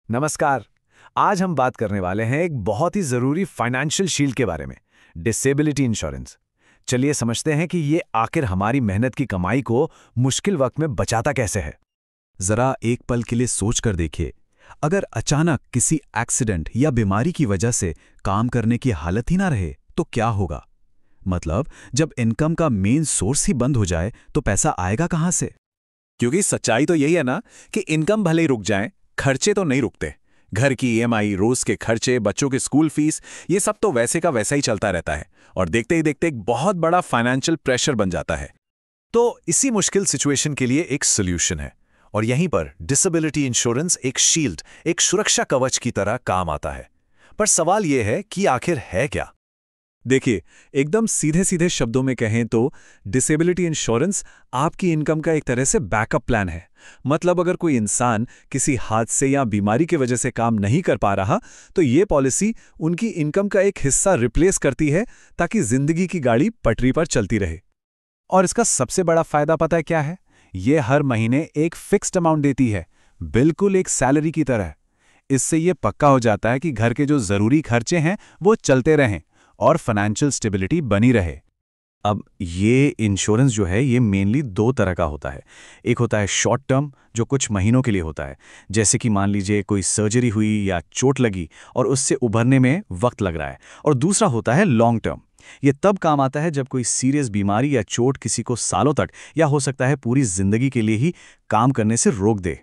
नमस्कार। आज हम बात करने वाले हैं एक बहुत ही जरूरी फाइनेंशियल शील्ड के बारे में, डिसेबिलिटी इंश्योरेंस। चलिए समझते हैं कि ये आखिर हमारी मेहनत की कमाई को मुश्किल वक्त में बचाता कैसे है। जरा एक पल के लिए सोच कर देखिए, अगर अचानक किसी एक्सीडेंट या बीमारी की वजह से काम करने की हालत ही ना रहे तो क्या होगा। मतलब जब इनकम का मेन सोर्स ही बंद हो जाए तो पैसा आएगा कहां से। क्योंकि सच्चाई तो यही है ना कि इनकम भले ही रुक जाए, खर्चे तो नहीं रुकते। घर की ईएमआई, रोज के खर्चे, बच्चों की स्कूल फीस, ये सब तो वैसे का वैसा ही चलता रहता है और देखते ही देखते एक बहुत बड़ा फाइनेंशियल प्रेशर बन जाता है। तो इसी मुश्किल सिचुएशन के लिए एक सोल्यूशन है और यहीं पर डिसेबिलिटी इंश्योरेंस एक शील्ड, एक सुरक्षा कवच की तरह काम आता है। पर सवाल यह है कि आखिर है क्या। देखिए, एकदम सीधे सीधे शब्दों में कहें तो डिसेबिलिटी इंश्योरेंस आपकी इनकम का एक तरह से बैकअप प्लान है। मतलब अगर कोई इंसान किसी हादसे या बीमारी की वजह से काम नहीं कर पा रहा तो ये पॉलिसी उनकी इनकम का एक हिस्सा रिप्लेस करती है ताकि जिंदगी की गाड़ी पटरी पर चलती रहे। और इसका सबसे बड़ा फायदा पता है क्या है? ये हर महीने एक फिक्स्ड अमाउंट देती है, बिल्कुल एक सैलरी की तरह। इससे ये पक्का हो जाता है कि घर के जो जरूरी खर्चे हैं वो चलते रहें और फाइनेंशियल स्टेबिलिटी बनी रहे। अब ये इंश्योरेंस जो है ये मेनली दो तरह का होता है। एक होता है शॉर्ट टर्म, जो कुछ महीनों के लिए होता है, जैसे कि मान लीजिए कोई सर्जरी हुई या चोट लगी और उससे उभरने में वक्त लग रहा है। और दूसरा होता है लॉन्ग टर्म। ये तब काम आता है जब कोई सीरियस बीमारी या चोट किसी को सालों तक या हो सकता है पूरी जिंदगी के लिए ही काम करने से रोक दे।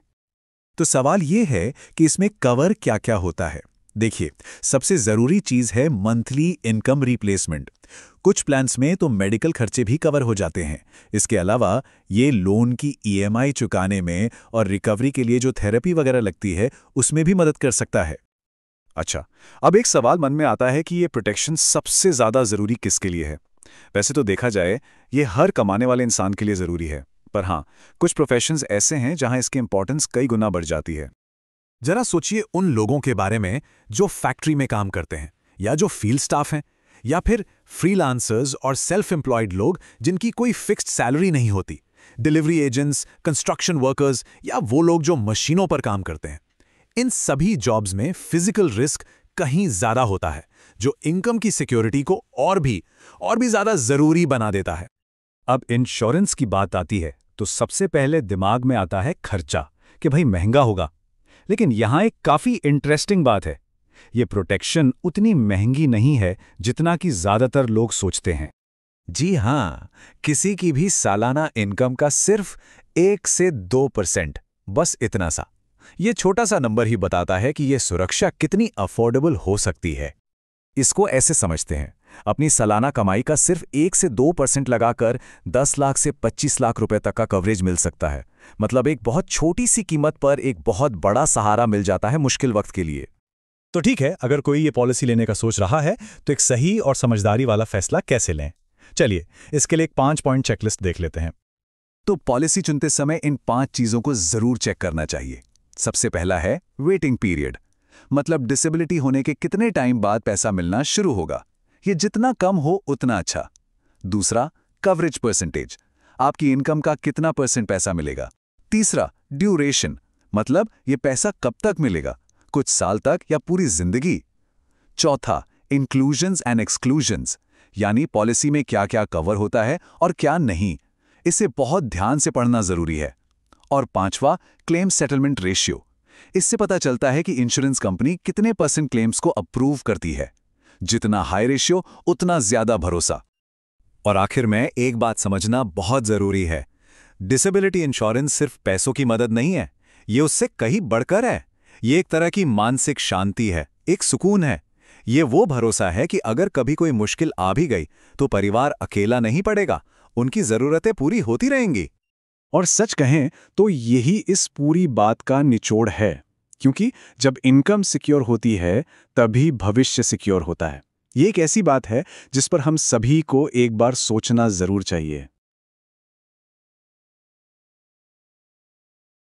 तो सवाल ये है कि इसमें कवर क्या क्या होता है। देखिए, सबसे जरूरी चीज है मंथली इनकम रिप्लेसमेंट। कुछ प्लान्स में तो मेडिकल खर्चे भी कवर हो जाते हैं। इसके अलावा ये लोन की ईएमआई चुकाने में और रिकवरी के लिए जो थेरेपी वगैरह लगती है उसमें भी मदद कर सकता है। अच्छा, अब एक सवाल मन में आता है कि ये प्रोटेक्शन सबसे ज्यादा जरूरी किसके लिए है। वैसे तो देखा जाए ये हर कमाने वाले इंसान के लिए जरूरी है, पर हाँ, कुछ प्रोफेशंस ऐसे हैं जहां इसकी इंपॉर्टेंस कई गुना बढ़ जाती है। जरा सोचिए उन लोगों के बारे में जो फैक्ट्री में काम करते हैं, या जो फील्ड स्टाफ हैं, या फिर फ्रीलांसर्स और सेल्फ एम्प्लॉयड लोग जिनकी कोई फिक्स्ड सैलरी नहीं होती, डिलीवरी एजेंट्स, कंस्ट्रक्शन वर्कर्स, या वो लोग जो मशीनों पर काम करते हैं। इन सभी जॉब्स में फिजिकल रिस्क कहीं ज्यादा होता है, जो इनकम की सिक्योरिटी को और भी ज्यादा जरूरी बना देता है। अब इंश्योरेंस की बात आती है तो सबसे पहले दिमाग में आता है खर्चा, कि भाई महंगा होगा। लेकिन यहां एक काफी इंटरेस्टिंग बात है, ये प्रोटेक्शन उतनी महंगी नहीं है जितना कि ज्यादातर लोग सोचते हैं। जी हाँ, किसी की भी सालाना इनकम का सिर्फ 1 से 2%, बस इतना सा। ये छोटा सा नंबर ही बताता है कि ये सुरक्षा कितनी अफोर्डेबल हो सकती है। इसको ऐसे समझते हैं, अपनी सालाना कमाई का सिर्फ 1 से 2% लगाकर 10 लाख से 25 लाख रुपए तक का कवरेज मिल सकता है। मतलब एक बहुत छोटी सी कीमत पर एक बहुत बड़ा सहारा मिल जाता है मुश्किल वक्त के लिए। तो ठीक है, अगर कोई ये पॉलिसी लेने का सोच रहा है तो एक सही और समझदारी वाला फैसला कैसे लें, चलिए इसके लिए एक 5 पॉइंट चेकलिस्ट देख लेते हैं। तो पॉलिसी चुनते समय इन 5 चीजों को जरूर चेक करना चाहिए। सबसे पहला है वेटिंग पीरियड, मतलब डिसेबिलिटी होने के कितने टाइम बाद पैसा मिलना शुरू होगा। ये जितना कम हो उतना अच्छा। दूसरा, कवरेज परसेंटेज, आपकी इनकम का कितना % पैसा मिलेगा। तीसरा, ड्यूरेशन, मतलब ये पैसा कब तक मिलेगा, कुछ साल तक या पूरी जिंदगी। चौथा, इंक्लूजन्स एंड एक्सक्लूजन्स, यानी पॉलिसी में क्या क्या कवर होता है और क्या नहीं। इसे बहुत ध्यान से पढ़ना जरूरी है। और पांचवा, क्लेम सेटलमेंट रेशियो, इससे पता चलता है कि इंश्योरेंस कंपनी कितने % क्लेम्स को अप्रूव करती है। जितना हाई रेशियो उतना ज्यादा भरोसा। और आखिर में एक बात समझना बहुत जरूरी है, डिसेबिलिटी इंश्योरेंस सिर्फ पैसों की मदद नहीं है, ये उससे कहीं बढ़कर है। ये एक तरह की मानसिक शांति है, एक सुकून है। ये वो भरोसा है कि अगर कभी कोई मुश्किल आ भी गई तो परिवार अकेला नहीं पड़ेगा, उनकी जरूरतें पूरी होती रहेंगी। और सच कहें तो यही इस पूरी बात का निचोड़ है, क्योंकि जब इनकम सिक्योर होती है तभी भविष्य सिक्योर होता है। ये एक ऐसी बात है जिस पर हम सभी को एक बार सोचना जरूर चाहिए।